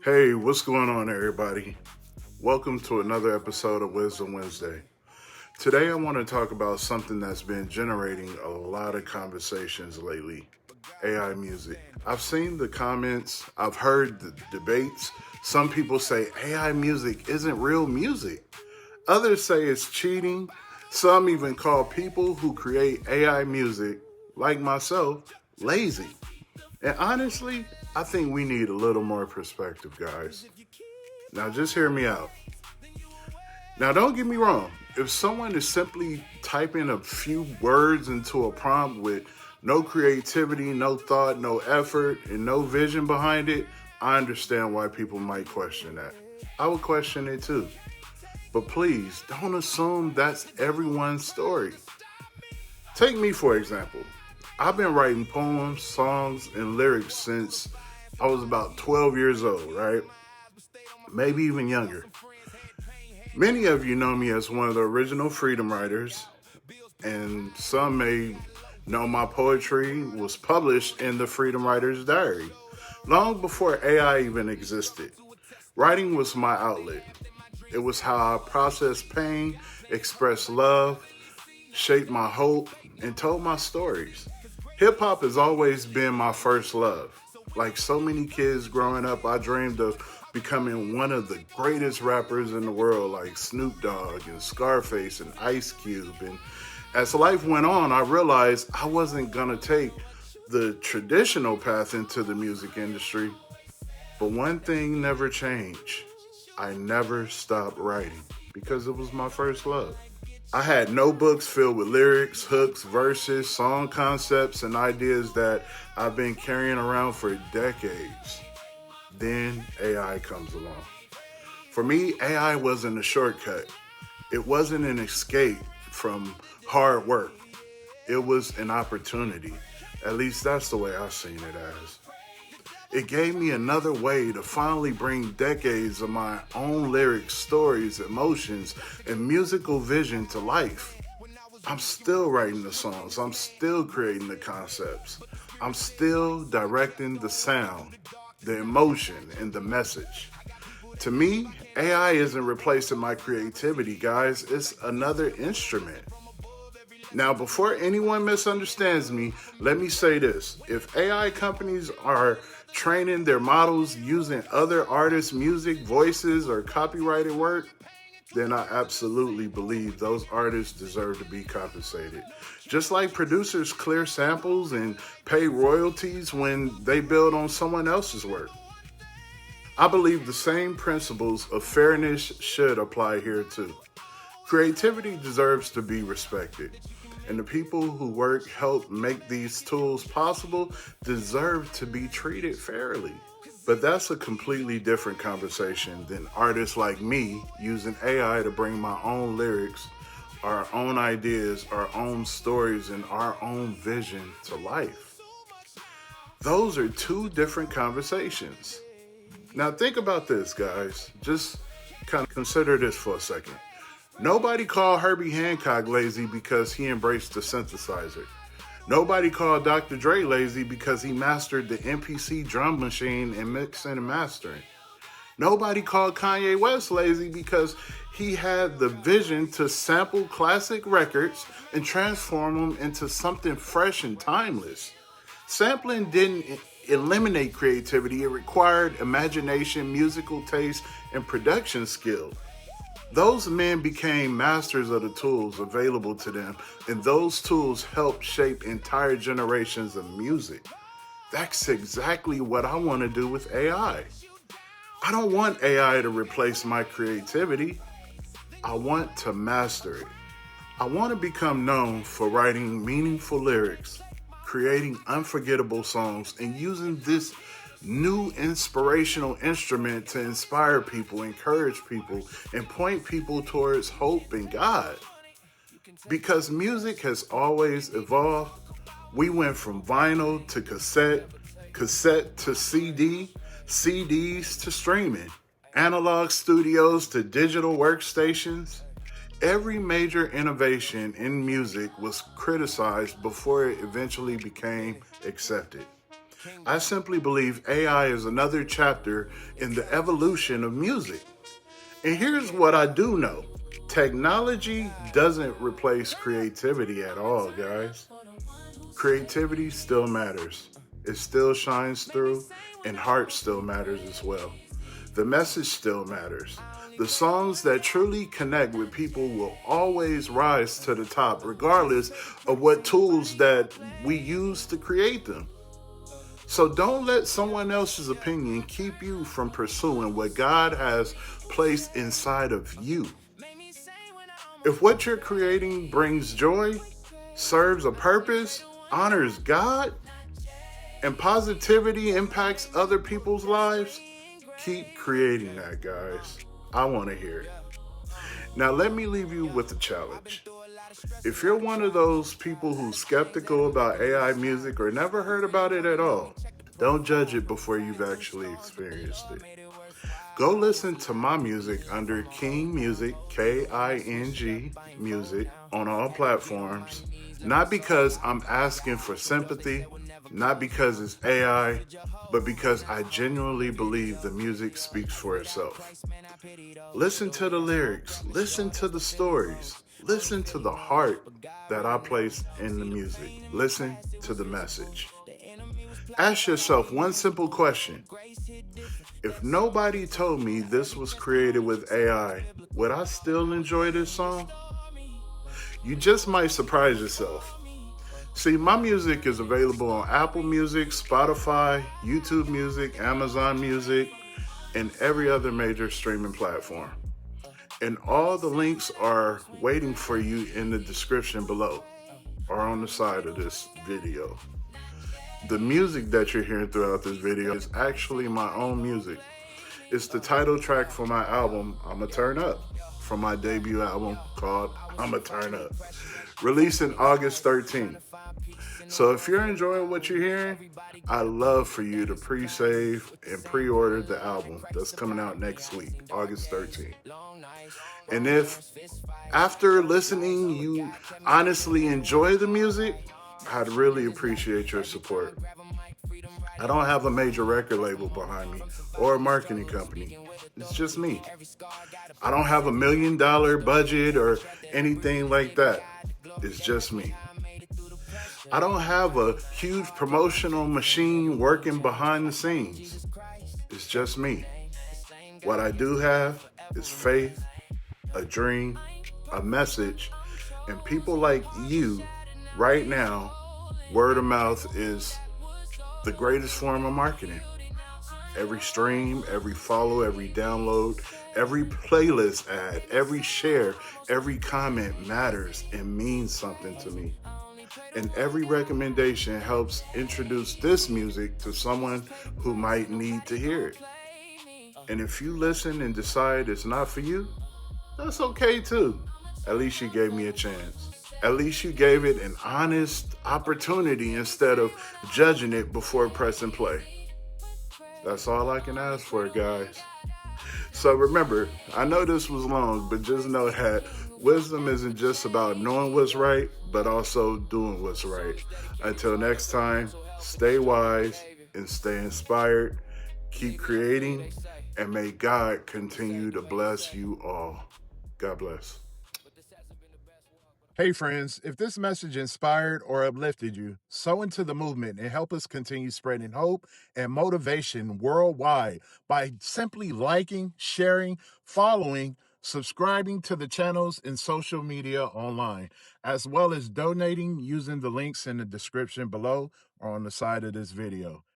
Hey, what's going on, everybody? Welcome to another episode of Wisdom Wednesday. Today, I want to talk about something that's been generating a lot of conversations lately: AI music. I've seen the comments, I've heard the debates. Some people say AI music isn't real music, others say it's cheating. Some even call people who create AI music, like myself, lazy. And honestly, I think we need a little more perspective, guys. Now, just hear me out. Now, don't get me wrong. If someone is simply typing a few words into a prompt with no creativity, no thought, no effort, and no vision behind it, I understand why people might question that. I would question it too. But please, don't assume that's everyone's story. Take me, for example. I've been writing poems, songs, and lyrics since I was about 12 years old, right? Maybe even younger. Many of you know me as one of the original freedom writers, and some may know my poetry was published in the Freedom Writer's Diary long before AI even existed. Writing was my outlet. It was how I processed pain, expressed love, shaped my hope, and told my stories. Hip hop has always been my first love. Like so many kids growing up, I dreamed of becoming one of the greatest rappers in the world, like Snoop Dogg and Scarface and Ice Cube. And as life went on, I realized I wasn't gonna take the traditional path into the music industry. But one thing never changed: I never stopped writing because it was my first love. I had notebooks filled with lyrics, hooks, verses, song concepts, and ideas that I've been carrying around for decades. Then AI comes along. For me, AI wasn't a shortcut. It wasn't an escape from hard work. It was an opportunity. At least that's the way I've seen it as. It gave me another way to finally bring decades of my own lyrics, stories, emotions, and musical vision to life. I'm still writing the songs, I'm still creating the concepts, I'm still directing the sound, the emotion, and the message. To me, AI isn't replacing my creativity, guys, it's another instrument. Now, before anyone misunderstands me, let me say this. If AI companies are training their models using other artists' music, voices, or copyrighted work, then I absolutely believe those artists deserve to be compensated. Just like producers clear samples and pay royalties when they build on someone else's work. I believe the same principles of fairness should apply here too. Creativity deserves to be respected, and the people who work help make these tools possible deserve to be treated fairly. But that's a completely different conversation than artists like me using AI to bring my own lyrics, our own ideas, our own stories, and our own vision to life. Those are two different conversations. Now, think about this, guys. Just kind of consider this for a second. Nobody called Herbie Hancock lazy because he embraced the synthesizer. Nobody called Dr. Dre lazy because he mastered the MPC drum machine in mixing and mastering. Nobody called Kanye West lazy because he had the vision to sample classic records and transform them into something fresh and timeless. Sampling didn't eliminate creativity, it required imagination, musical taste, and production skill. Those men became masters of the tools available to them, and those tools helped shape entire generations of music. That's exactly what I want to do with AI. I don't want AI to replace my creativity. I want to master it. I want to become known for writing meaningful lyrics, creating unforgettable songs, and using this new inspirational instrument to inspire people, encourage people, and point people towards hope and God. Because music has always evolved. We went from vinyl to cassette, cassette to CD, CDs to streaming, analog studios to digital workstations. Every major innovation in music was criticized before it eventually became accepted. I simply believe AI is another chapter in the evolution of music. And here's what I do know. Technology doesn't replace creativity at all, guys. Creativity still matters. It still shines through, and heart still matters as well. The message still matters. The songs that truly connect with people will always rise to the top, regardless of what tools that we use to create them. So don't let someone else's opinion keep you from pursuing what God has placed inside of you. If what you're creating brings joy, serves a purpose, honors God, and positivity impacts other people's lives, keep creating that, guys. I want to hear it. Now, let me leave you with a challenge. If you're one of those people who's skeptical about AI music or never heard about it at all, don't judge it before you've actually experienced it. Go listen to my music under K.I.N.G Music, K-I-N-G Music, on all platforms. Not because I'm asking for sympathy, not because it's AI, but because I genuinely believe the music speaks for itself. Listen to the lyrics, listen to the stories, listen to the heart that I place in the music, listen to the message. Ask yourself one simple question. If nobody told me this was created with AI, would I still enjoy this song? You just might surprise yourself. See, my music is available on Apple Music, Spotify, YouTube Music, Amazon Music, and every other major streaming platform. And all the links are waiting for you in the description below or on the side of this video. The music that you're hearing throughout this video is actually my own music. It's the title track for my album, I'ma Turn Up, from my debut album called I'ma Turn Up, released in August 13th. So if you're enjoying what you're hearing, I'd love for you to pre-save and pre-order the album that's coming out next week, August 13th. And if after listening you honestly enjoy the music, I'd really appreciate your support. I don't have a major record label behind me or a marketing company. It's just me. I don't have $1 million budget or anything like that. It's just me. I don't have a huge promotional machine working behind the scenes. It's just me. What I do have is faith, a dream, a message, and people like you right now. Word of mouth is the greatest form of marketing. Every stream, every follow, every download, every playlist ad, every share, every comment matters and means something to me. And every recommendation helps introduce this music to someone who might need to hear it. And if you listen and decide it's not for you, that's okay too. At least you gave me a chance. At least you gave it an honest opportunity instead of judging it before pressing play. That's all I can ask for, guys. So remember, I know this was long, but just know that wisdom isn't just about knowing what's right, but also doing what's right. Until next time, stay wise and stay inspired. Keep creating, and may God continue to bless you all. God bless. Hey friends, if this message inspired or uplifted you, sow into the movement and help us continue spreading hope and motivation worldwide by simply liking, sharing, following, subscribing to the channels and social media online, as well as donating using the links in the description below or on the side of this video.